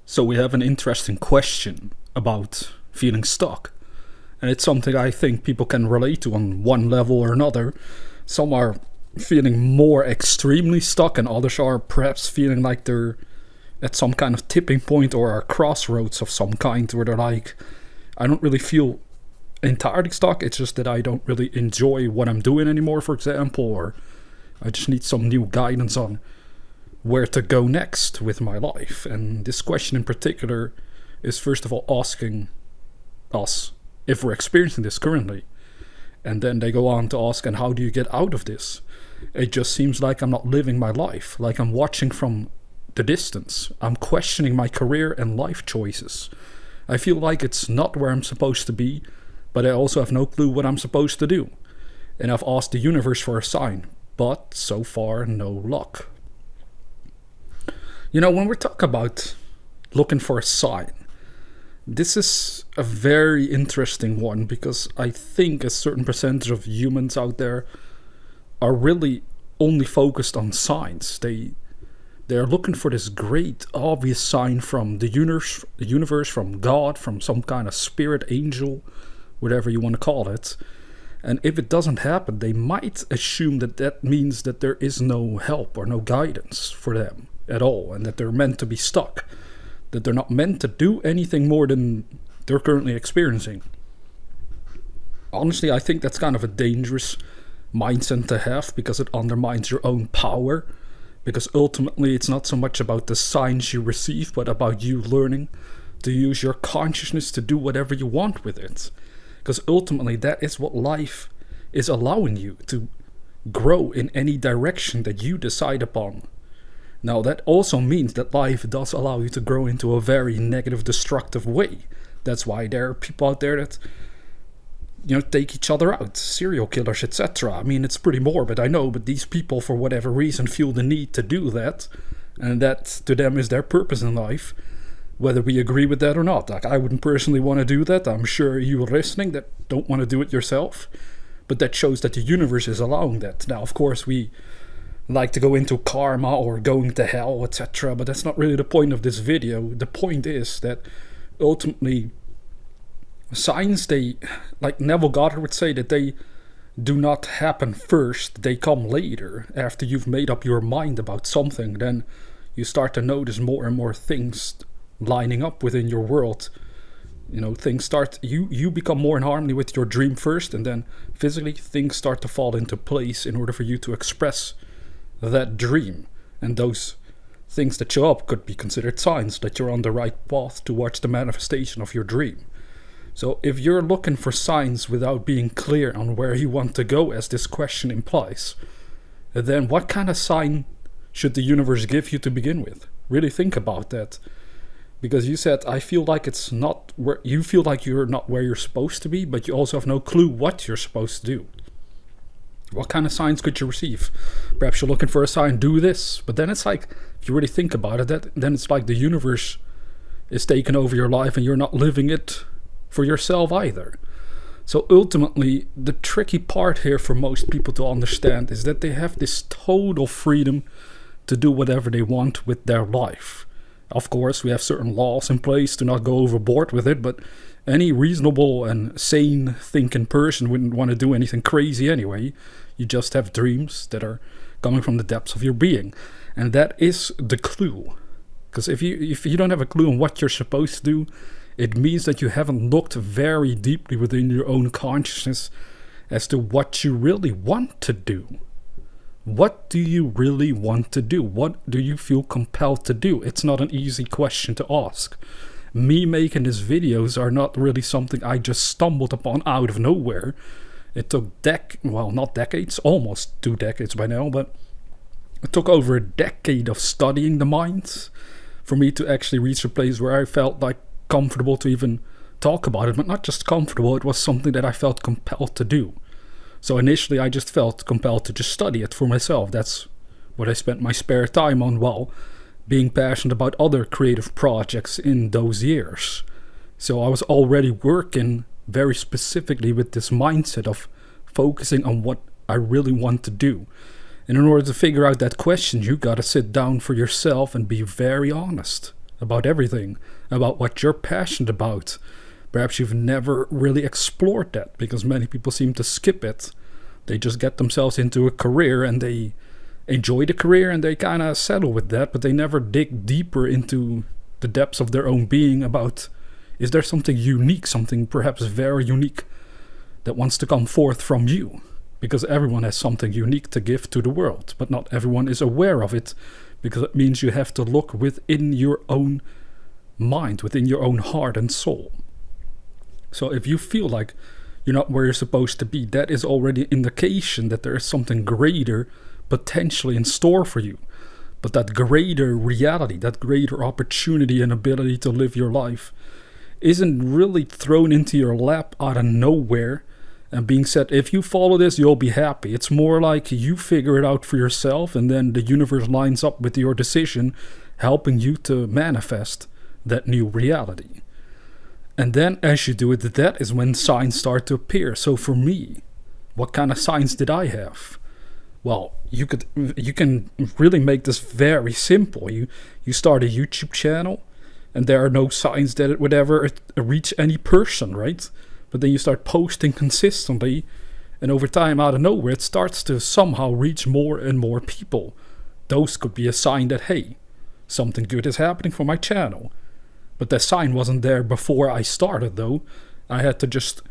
So we have an interesting question about feeling stuck. And it's something I think people can relate to on one level or another. Some are feeling more extremely stuck, and others are perhaps feeling like they're at some kind of tipping point or a crossroads of some kind where they're like, I don't really feel entirely stuck. It's just that I don't really enjoy what I'm doing anymore, for example, or I just need some new guidance on where to go next with my life. And this question in particular is first of all asking us if we're experiencing this currently. And then they go on to ask, and how do you get out of this? It just seems like I'm not living my life, like I'm watching from the distance. I'm questioning my career and life choices. I feel like it's not where I'm supposed to be, but I also have no clue what I'm supposed to do. And I've asked the universe for a sign, but so far no luck. You know, when we talk about looking for a sign, this is a very interesting one, because I think a certain percentage of humans out there are really only focused on signs. They're looking for this great obvious sign from the universe, from God, from some kind of spirit, angel, whatever you want to call it. And if it doesn't happen, they might assume that that means that there is no help or no guidance for them at all, and that they're meant to be stuck, that they're not meant to do anything more than they're currently experiencing. Honestly, I think that's kind of a dangerous mindset to have, because it undermines your own power, because ultimately it's not so much about the signs you receive, but about you learning to use your consciousness to do whatever you want with it. Because ultimately that is what life is allowing you to grow in any direction that you decide upon. Now, that also means that life does allow you to grow into a very negative, destructive way. That's why there are people out there that, take each other out, serial killers, etc. I mean, it's pretty morbid, I know, but these people, for whatever reason, feel the need to do that, and that to them is their purpose in life, whether we agree with that or not. Like, I wouldn't personally want to do that. I'm sure you listening that don't want to do it yourself, but that shows that the universe is allowing that. Now, of course, we like to go into karma or going to hell, etc., but that's not really the point of this video. The point is that ultimately signs, they, like Neville Goddard would say, that they do not happen first, they come later. After you've made up your mind about something, then you start to notice more and more things lining up within your world. Things start, you become more in harmony with your dream first, and then physically things start to fall into place in order for you to express that dream. And those things that show up could be considered signs that you're on the right path towards the manifestation of your dream. So if you're looking for signs without being clear on where you want to go, as this question implies, then what kind of sign should the universe give you to begin with? Really think about that. Because you said, I feel like it's not where you feel like you're not where you're supposed to be, but you also have no clue what you're supposed to do. What kind of signs could you receive? Perhaps you're looking for a sign, do this. But then it's like, if you really think about it, then it's like the universe is taking over your life and you're not living it for yourself either. So ultimately, the tricky part here for most people to understand is that they have this total freedom to do whatever they want with their life. Of course, we have certain laws in place to not go overboard with it, but any reasonable and sane thinking person wouldn't want to do anything crazy anyway. You just have dreams that are coming from the depths of your being. And that is the clue. Because if you don't have a clue on what you're supposed to do, it means that you haven't looked very deeply within your own consciousness as to what you really want to do. What do you really want to do? What do you feel compelled to do? It's not an easy question to ask. Me making these videos are not really something I just stumbled upon out of nowhere. It took not decades, almost 2 decades by now, but it took over a decade of studying the mind for me to actually reach a place where I felt like comfortable to even talk about it. But not just comfortable, it was something that I felt compelled to do. So initially I just felt compelled to just study it for myself. That's what I spent my spare time on while being passionate about other creative projects in those years. So I was already working very specifically with this mindset of focusing on what I really want to do. And in order to figure out that question, you gotta sit down for yourself and be very honest. about everything, about what you're passionate about. Perhaps you've never really explored that, because many people seem to skip it. They just get themselves into a career and they enjoy the career and they kind of settle with that, but they never dig deeper into the depths of their own being about, is there something unique, something perhaps very unique that wants to come forth from you? Because everyone has something unique to give to the world, but not everyone is aware of it, because it means you have to look within your own mind, within your own heart and soul. So if you feel like you're not where you're supposed to be, that is already an indication that there is something greater potentially in store for you. But that greater reality, that greater opportunity and ability to live your life isn't really thrown into your lap out of nowhere and being said, if you follow this, you'll be happy. It's more like you figure it out for yourself, and then the universe lines up with your decision, helping you to manifest that new reality. And then as you do it, that is when signs start to appear. So for me, what kind of signs did I have? Well, you can really make this very simple. You start a YouTube channel, and there are no signs that it would ever reach any person, right? But then you start posting consistently, and over time, out of nowhere, it starts to somehow reach more and more people. Those could be a sign that, hey, something good is happening for my channel. But that sign wasn't there before I started, though. I had to just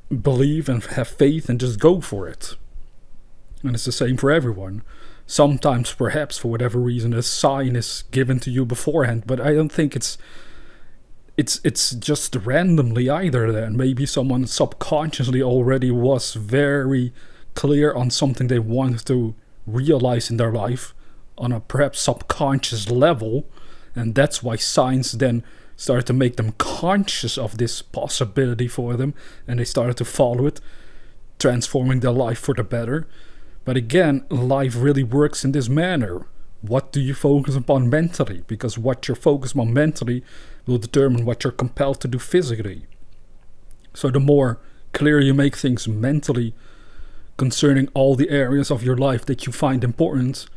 believe and have faith and just go for it. And it's the same for everyone. Sometimes, perhaps, for whatever reason, a sign is given to you beforehand, but I don't think it's just randomly either. Then maybe someone subconsciously already was very clear on something they wanted to realize in their life on a perhaps subconscious level, and that's why signs then started to make them conscious of this possibility for them, and they started to follow it, transforming their life for the better. But again, life really works in this manner. What do you focus upon mentally? Because what you're focused on mentally will determine what you're compelled to do physically. So the more clear you make things mentally concerning all the areas of your life that you find important,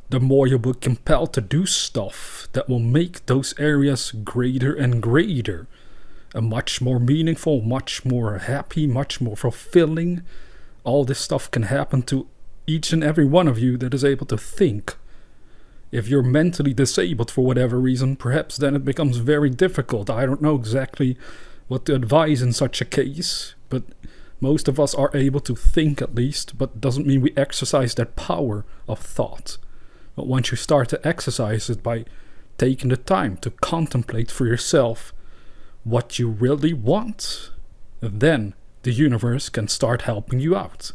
the more you'll be compelled to do stuff that will make those areas greater and greater. And much more meaningful, much more happy, much more fulfilling. All this stuff can happen to each and every one of you that is able to think. If you're mentally disabled for whatever reason, perhaps then it becomes very difficult. I don't know exactly what to advise in such a case, but most of us are able to think at least, but doesn't mean we exercise that power of thought. But once you start to exercise it by taking the time to contemplate for yourself what you really want, then the universe can start helping you out.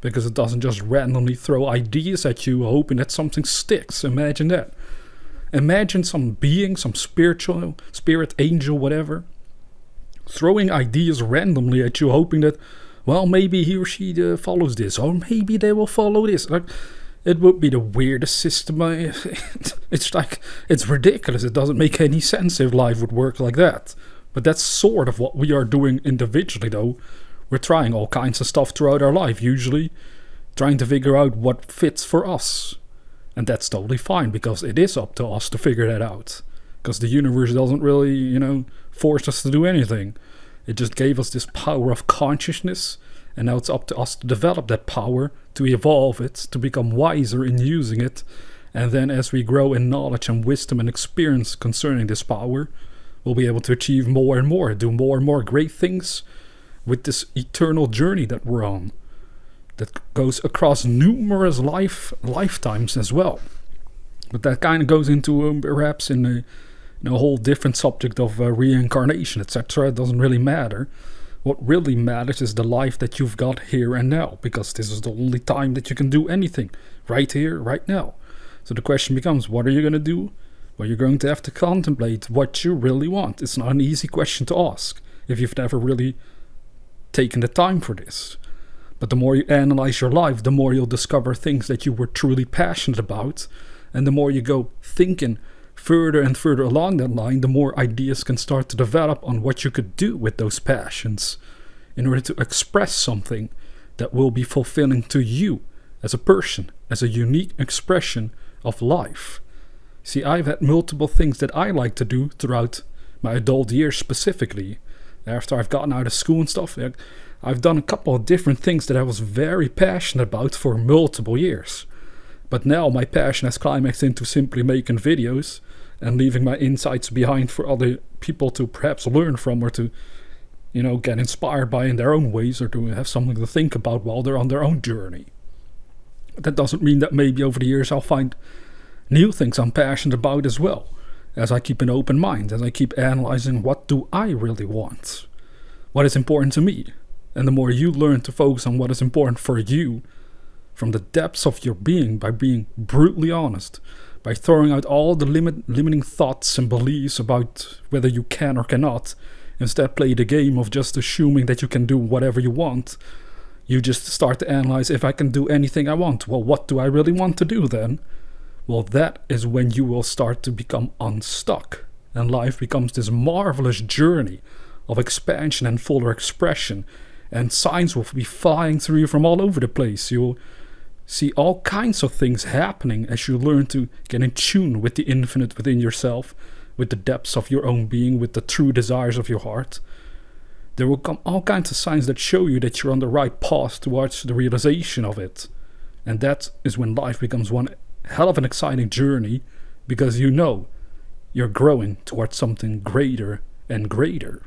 Because it doesn't just randomly throw ideas at you hoping that something sticks. Imagine that. Imagine some being, some spiritual, spirit, angel, whatever, throwing ideas randomly at you hoping that, well, maybe he or she follows this, or maybe they will follow this. Like, it would be the weirdest system. It's like, it's ridiculous. It doesn't make any sense if life would work like that. But that's sort of what we are doing individually, though. We're trying all kinds of stuff throughout our life, usually trying to figure out what fits for us. And that's totally fine, because it is up to us to figure that out. Because the universe doesn't really, force us to do anything. It just gave us this power of consciousness, and now it's up to us to develop that power, to evolve it, to become wiser in using it. And then as we grow in knowledge and wisdom and experience concerning this power, we'll be able to achieve more and more, do more and more great things with this eternal journey that we're on, that goes across numerous lifetimes as well. But that kind of goes into perhaps in a whole different subject of reincarnation, etc. It doesn't really matter. What really matters is the life that you've got here and now, because this is the only time that you can do anything, right here, right now. So the question becomes, what are you going to do? Well, you're going to have to contemplate what you really want. It's not an easy question to ask if you've never really taken the time for this. But the more you analyze your life, the more you'll discover things that you were truly passionate about, and the more you go thinking further and further along that line, the more ideas can start to develop on what you could do with those passions in order to express something that will be fulfilling to you as a person, as a unique expression of life. See, I've had multiple things that I like to do throughout my adult years specifically. After I've gotten out of school and stuff, I've done a couple of different things that I was very passionate about for multiple years. But now my passion has climaxed into simply making videos and leaving my insights behind for other people to perhaps learn from, or to, get inspired by in their own ways, or to have something to think about while they're on their own journey. But that doesn't mean that maybe over the years I'll find new things I'm passionate about as well, as I keep an open mind, as I keep analyzing what do I really want, what is important to me. And the more you learn to focus on what is important for you, from the depths of your being, by being brutally honest, by throwing out all the limiting thoughts and beliefs about whether you can or cannot, instead play the game of just assuming that you can do whatever you want, you just start to analyze, if I can do anything I want, well, what do I really want to do then? Well, that is when you will start to become unstuck, and life becomes this marvelous journey of expansion and fuller expression, and signs will be flying through you from all over the place. You'll see all kinds of things happening as you learn to get in tune with the infinite within yourself, with the depths of your own being, with the true desires of your heart. There will come all kinds of signs that show you that you're on the right path towards the realization of it. And that is when life becomes one hell of an exciting journey, because you're growing towards something greater and greater.